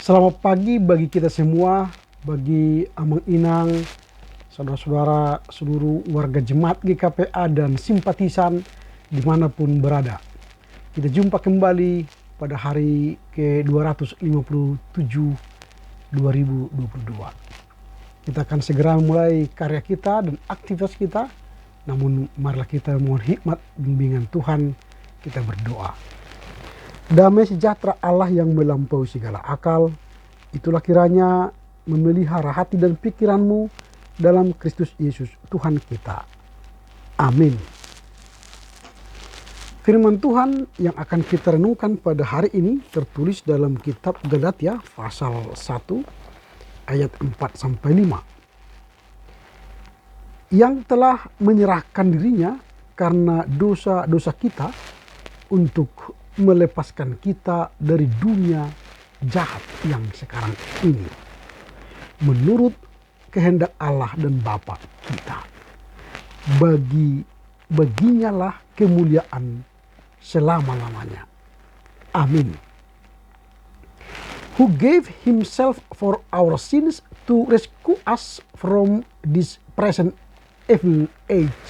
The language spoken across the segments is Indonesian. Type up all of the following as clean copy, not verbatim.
Selamat pagi bagi kita semua, bagi Amang Inang, saudara-saudara, seluruh warga jemaat GKPA dan simpatisan dimanapun berada. Kita jumpa kembali pada hari ke-257 2022. Kita akan segera mulai karya kita dan aktivitas kita, namun marilah kita mohon hikmat bimbingan Tuhan, kita berdoa. Damai sejahtera Allah yang melampaui segala akal, itulah kiranya memelihara hati dan pikiranmu dalam Kristus Yesus Tuhan kita. Amin. Firman Tuhan yang akan kita renungkan pada hari ini tertulis dalam kitab Galatia pasal 1 ayat 4-5. Yang telah menyerahkan dirinya karena dosa-dosa kita untuk melepaskan kita dari dunia jahat yang sekarang ini, menurut kehendak Allah dan Bapa kita. Baginya lah kemuliaan selama-lamanya. Amin. Who gave himself for our sins to rescue us from this present evil age,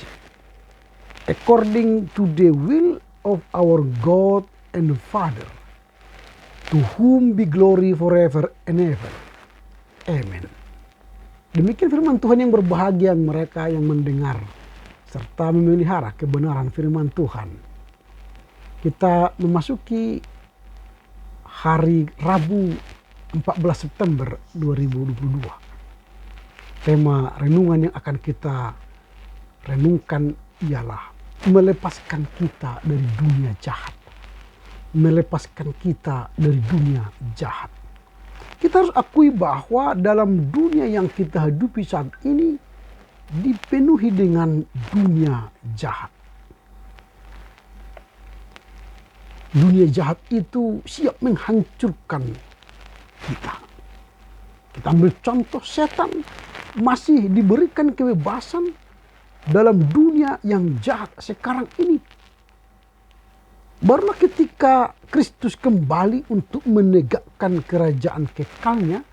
according to the will of our God and Father, to whom be glory forever and ever. Amen. Demikian firman Tuhan yang berbahagia mereka yang mendengar serta memelihara kebenaran firman Tuhan. Kita memasuki hari Rabu 14 September 2022. Tema renungan yang akan kita renungkan ialah melepaskan kita dari dunia jahat. Melepaskan kita dari dunia jahat. Kita harus akui bahwa dalam dunia yang kita hidupi saat ini dipenuhi dengan dunia jahat. Dunia jahat itu siap menghancurkan kita. Kita ambil contoh, setan masih diberikan kebebasan dalam dunia yang jahat sekarang ini. Barulah ketika Kristus kembali untuk menegakkan kerajaan kekalnya,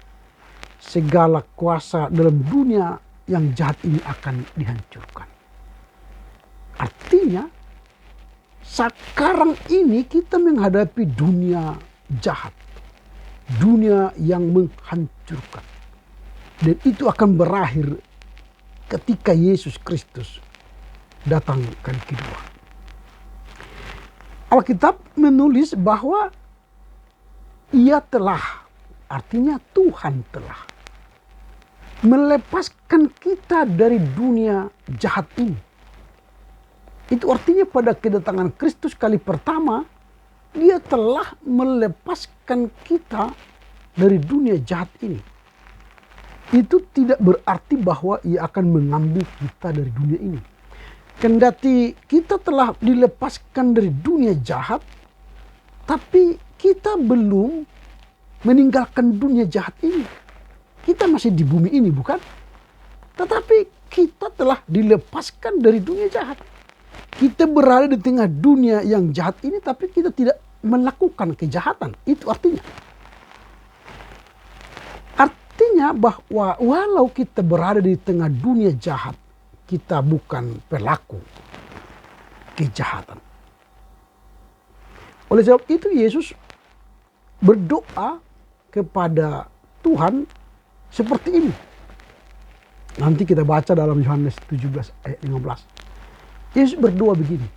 segala kuasa dalam dunia yang jahat ini akan dihancurkan. Artinya, sekarang ini kita menghadapi dunia jahat, dunia yang menghancurkan. Dan itu akan berakhir ketika Yesus Kristus datang kali kedua. Alkitab menulis bahwa Ia telah, artinya Tuhan telah melepaskan kita dari dunia jahat ini. Itu artinya pada kedatangan Kristus kali pertama, Dia telah melepaskan kita dari dunia jahat ini. Itu tidak berarti bahwa Ia akan mengambil kita dari dunia ini. Kendati kita telah dilepaskan dari dunia jahat, tapi kita belum meninggalkan dunia jahat ini. Kita masih di bumi ini, bukan? Tetapi kita telah dilepaskan dari dunia jahat. Kita berada di tengah dunia yang jahat ini, tapi kita tidak melakukan kejahatan. Itu artinya. Artinya bahwa walau kita berada di tengah dunia jahat, kita bukan pelaku kejahatan. Oleh sebab itu Yesus berdoa kepada Tuhan seperti ini. Nanti kita baca dalam Yohanes 17 ayat 15. Yesus berdoa begini,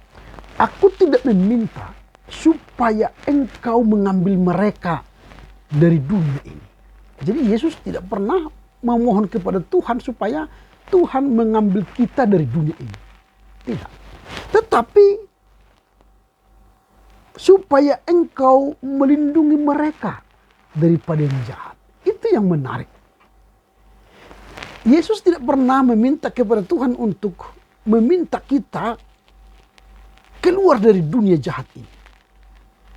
"Aku tidak meminta supaya engkau mengambil mereka dari dunia ini." Jadi Yesus tidak pernah memohon kepada Tuhan supaya Tuhan mengambil kita dari dunia ini. Tidak. Tetapi supaya engkau melindungi mereka daripada yang jahat. Itu yang menarik. Yesus tidak pernah meminta kepada Tuhan untuk meminta kita keluar dari dunia jahat ini.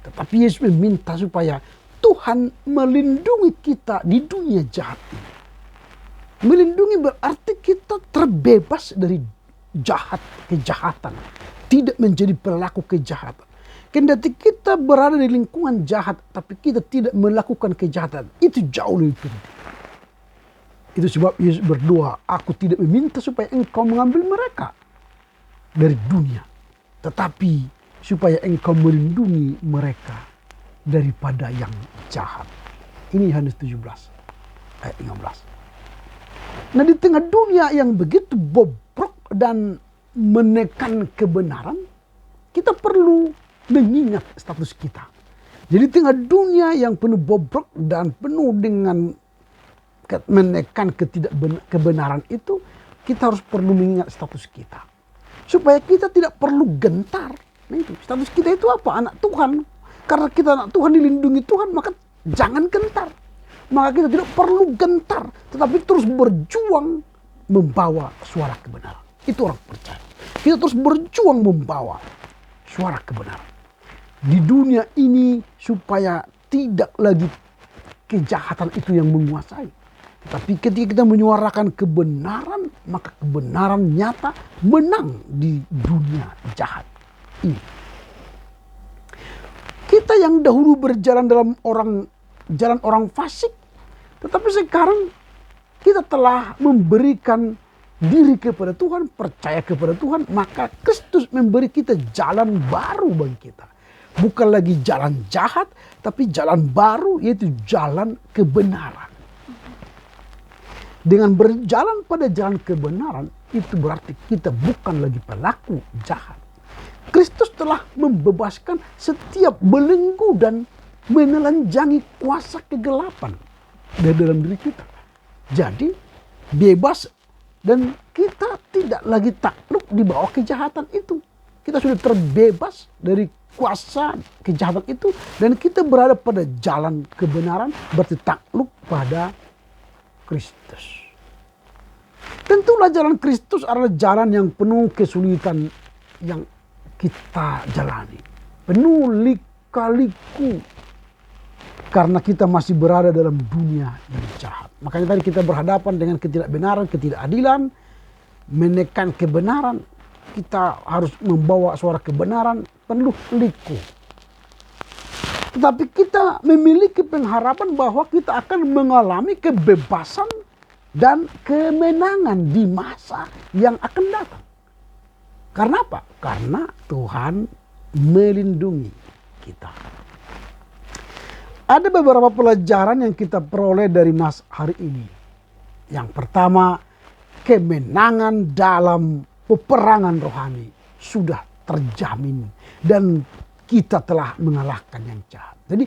Tetapi Yesus meminta supaya Tuhan melindungi kita di dunia jahat ini. Melindungi berarti kita terbebas dari kejahatan. Tidak menjadi pelaku kejahatan. Kendati kita berada di lingkungan jahat, tapi kita tidak melakukan kejahatan, itu jauh lebih penting. Itu sebab Yesus berdoa, aku tidak meminta supaya engkau mengambil mereka dari dunia, tetapi supaya engkau melindungi mereka daripada yang jahat. Ini Yohanes 17 ayat 15. Nah, di tengah dunia yang begitu bobrok dan menekan kebenaran, kita perlu mengingat status kita. Jadi tengah dunia yang penuh bobrok dan penuh dengan menekan kebenaran itu, kita harus perlu mengingat status kita. Supaya kita tidak perlu gentar. Nah itu, status kita itu apa? Anak Tuhan. Karena kita anak Tuhan, dilindungi Tuhan, maka jangan gentar. Maka kita tidak perlu gentar, tetapi terus berjuang membawa suara kebenaran. Itu orang percaya. Kita terus berjuang membawa suara kebenaran di dunia ini supaya tidak lagi kejahatan itu yang menguasai. Tapi ketika kita menyuarakan kebenaran, maka kebenaran nyata menang di dunia jahat ini. Kita yang dahulu berjalan dalam jalan orang fasik, tetapi sekarang kita telah memberikan diri kepada Tuhan, percaya kepada Tuhan, maka Kristus memberi kita jalan baru bagi kita. Bukan lagi jalan jahat, tapi jalan baru, yaitu jalan kebenaran. Dengan berjalan pada jalan kebenaran, itu berarti kita bukan lagi pelaku jahat. Kristus telah membebaskan setiap belenggu dan menelanjangi kuasa kegelapan dari dalam diri kita. Jadi bebas dan kita tidak lagi takluk di bawah kejahatan itu. Kita sudah terbebas dari kuasa kejahatan itu dan kita berada pada jalan kebenaran, berarti takluk pada Kristus. Tentulah jalan Kristus adalah jalan yang penuh kesulitan yang kita jalani. Penuh lika-liku. Karena kita masih berada dalam dunia yang jahat. Makanya tadi kita berhadapan dengan ketidakbenaran, ketidakadilan, menekan kebenaran. Kita harus membawa suara kebenaran penuh liku. Tetapi kita memiliki pengharapan bahwa kita akan mengalami kebebasan dan kemenangan di masa yang akan datang. Karena apa? Karena Tuhan melindungi kita. Ada beberapa pelajaran yang kita peroleh dari nas hari ini. Yang pertama, kemenangan dalam peperangan rohani sudah terjamin dan kita telah mengalahkan yang jahat. Jadi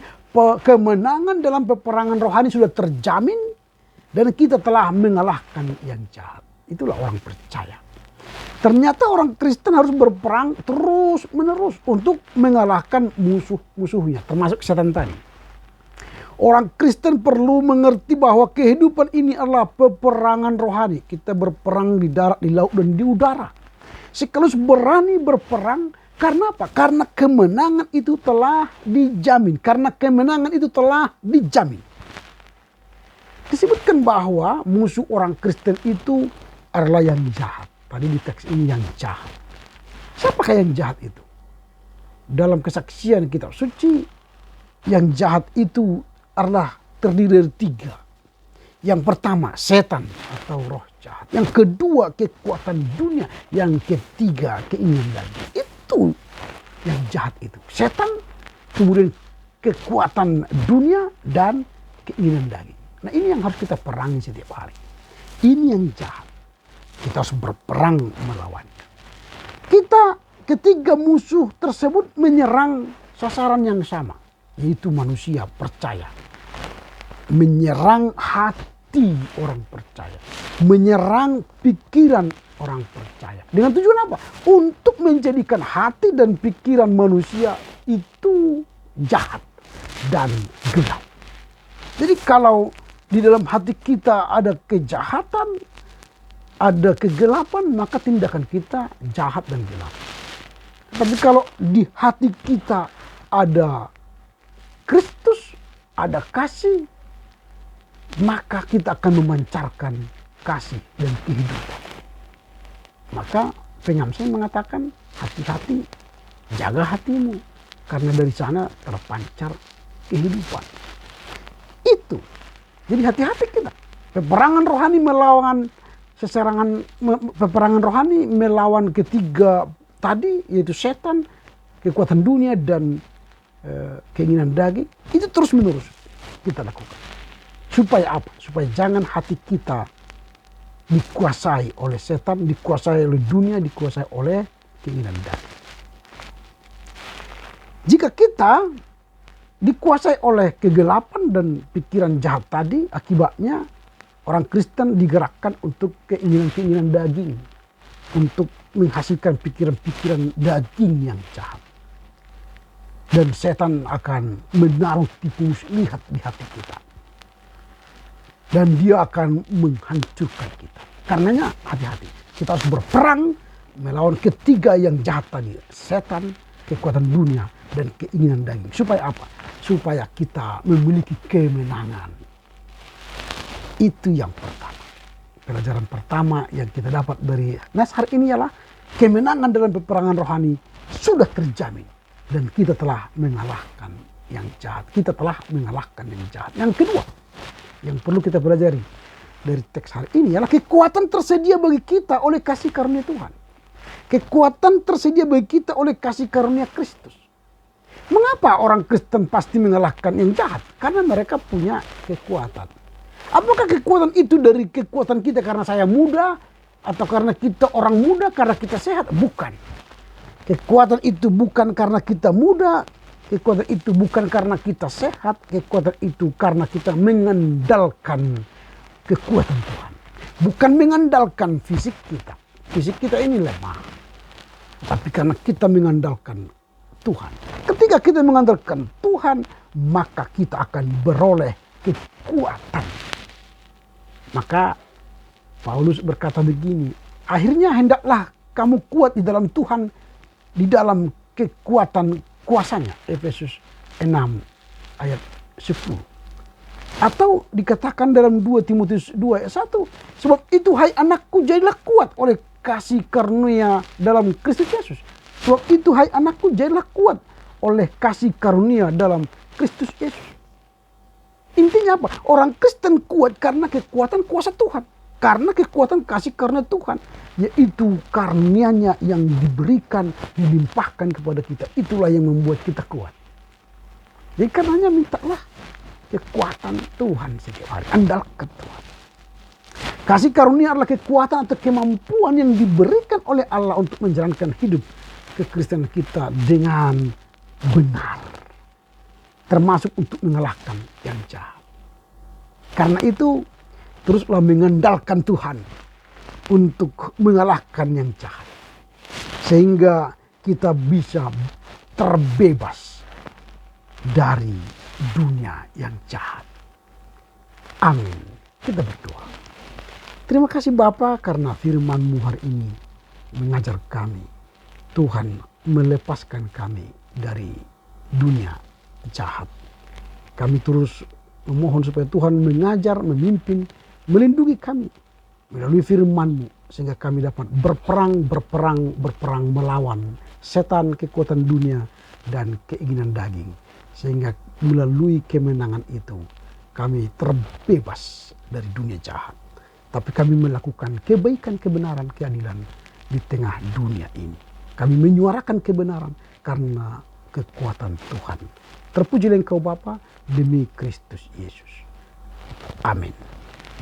kemenangan dalam peperangan rohani sudah terjamin dan kita telah mengalahkan yang jahat. Itulah orang percaya. Ternyata orang Kristen harus berperang terus menerus untuk mengalahkan musuh-musuhnya, termasuk setan tadi. Orang Kristen perlu mengerti bahwa kehidupan ini adalah peperangan rohani. Kita berperang di darat, di laut, dan di udara. Sekaligus berani berperang, karena apa? Karena kemenangan itu telah dijamin. Karena kemenangan itu telah dijamin. Disebutkan bahwa musuh orang Kristen itu adalah yang jahat. Tadi di teks ini yang jahat. Siapakah yang jahat itu? Dalam kesaksian kitab suci, yang jahat itu adalah terdiri dari 3. Yang pertama, setan atau roh jahat. Yang kedua, kekuatan dunia. Yang ketiga, keinginan daging. Itu yang jahat itu. Setan, kemudian kekuatan dunia, dan keinginan daging. Nah, ini yang harus kita perangi setiap hari. Ini yang jahat. Kita harus berperang melawannya. Ketiga musuh tersebut menyerang sasaran yang sama, yaitu manusia percaya. Menyerang hati orang percaya. Menyerang pikiran orang percaya. Dengan tujuan apa? Untuk menjadikan hati dan pikiran manusia itu jahat dan gelap. Jadi kalau di dalam hati kita ada kejahatan, ada kegelapan, maka tindakan kita jahat dan gelap. Tapi kalau di hati kita ada Kristus, ada kasih, maka kita akan memancarkan kasih dan kehidupan. Maka pengamsal mengatakan, hati-hati, jaga hatimu. karena dari sana terpancar kehidupan. Itu. Jadi hati-hati kita. Peperangan rohani melawan peperangan rohani melawan ketiga tadi, yaitu setan, kekuatan dunia, dan keinginan daging. Itu terus menerus kita lakukan. Supaya apa? Supaya jangan hati kita dikuasai oleh setan, dikuasai oleh dunia, dikuasai oleh keinginan daging. Jika kita dikuasai oleh kegelapan dan pikiran jahat tadi, akibatnya orang Kristen digerakkan untuk keinginan-keinginan daging, untuk menghasilkan pikiran-pikiran daging yang jahat. Dan setan akan menaruh tipu muslihat di hati kita. Dan dia akan menghancurkan kita. Karenanya hati-hati. Kita harus berperang melawan ketiga yang jahat tadi. Setan, kekuatan dunia, dan keinginan daging. Supaya apa? Supaya kita memiliki kemenangan. Itu yang pertama. Pelajaran pertama yang kita dapat dari Nas hari ini ialah kemenangan dalam peperangan rohani sudah terjamin. Dan kita telah mengalahkan yang jahat. Kita telah mengalahkan yang jahat. Yang kedua, yang perlu kita pelajari dari teks hari ini ialah kekuatan tersedia bagi kita oleh kasih karunia Tuhan. Kekuatan tersedia bagi kita oleh kasih karunia Kristus. Mengapa orang Kristen pasti mengalahkan yang jahat? Karena mereka punya kekuatan. Apakah kekuatan itu dari kekuatan kita karena saya muda? Atau karena kita orang muda, karena kita sehat? Bukan. Kekuatan itu bukan karena kita muda. Kekuatan itu bukan karena kita sehat. Kekuatan itu karena kita mengandalkan kekuatan Tuhan. Bukan mengandalkan fisik kita. Fisik kita ini lemah. Tapi karena kita mengandalkan Tuhan. Ketika kita mengandalkan Tuhan, maka kita akan beroleh kekuatan. Maka Paulus berkata begini, akhirnya hendaklah kamu kuat di dalam Tuhan, di dalam kekuatan kuasanya. Efesus 6 ayat 10. Atau dikatakan dalam 2 Timotius 2 ayat 1. Sebab itu hai anakku, jadilah kuat oleh kasih karunia dalam Kristus Yesus. Sebab itu hai anakku, jadilah kuat oleh kasih karunia dalam Kristus Yesus. Intinya apa? Orang Kristen kuat karena kekuatan kuasa Tuhan. Karena kekuatan kasih karunia Tuhan. Yaitu karunia-Nya yang diberikan, dilimpahkan kepada kita. Itulah yang membuat kita kuat. Jadi karenanya mintalah kekuatan Tuhan setiap hari. Andalkan Tuhan. Kasih karunia adalah kekuatan atau kemampuan yang diberikan oleh Allah untuk menjalankan hidup kekristenan kita dengan benar. Termasuk untuk mengalahkan yang jahat. Karena itu teruslah mengandalkan Tuhan untuk mengalahkan yang jahat. Sehingga kita bisa terbebas dari dunia yang jahat. Amin. Kita berdoa. Terima kasih Bapa karena firman-Mu hari ini mengajar kami. Tuhan melepaskan kami dari dunia jahat. Kami terus memohon supaya Tuhan mengajar, memimpin, melindungi kami melalui firman-Mu. Sehingga kami dapat berperang melawan setan, kekuatan dunia, dan keinginan daging. Sehingga melalui kemenangan itu kami terbebas dari dunia jahat. Tapi kami melakukan kebaikan, kebenaran, keadilan di tengah dunia ini. Kami menyuarakan kebenaran karena kekuatan Tuhan. Terpujilah Engkau Bapa demi Kristus Yesus. Amin.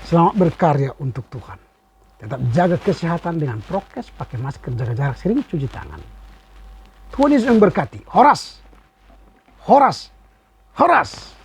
Selamat berkarya untuk Tuhan. Tetap jaga kesehatan dengan prokes, pakai masker, jaga jarak, sering cuci tangan. Tuhan Yesus memberkati. Horas. Horas. Horas.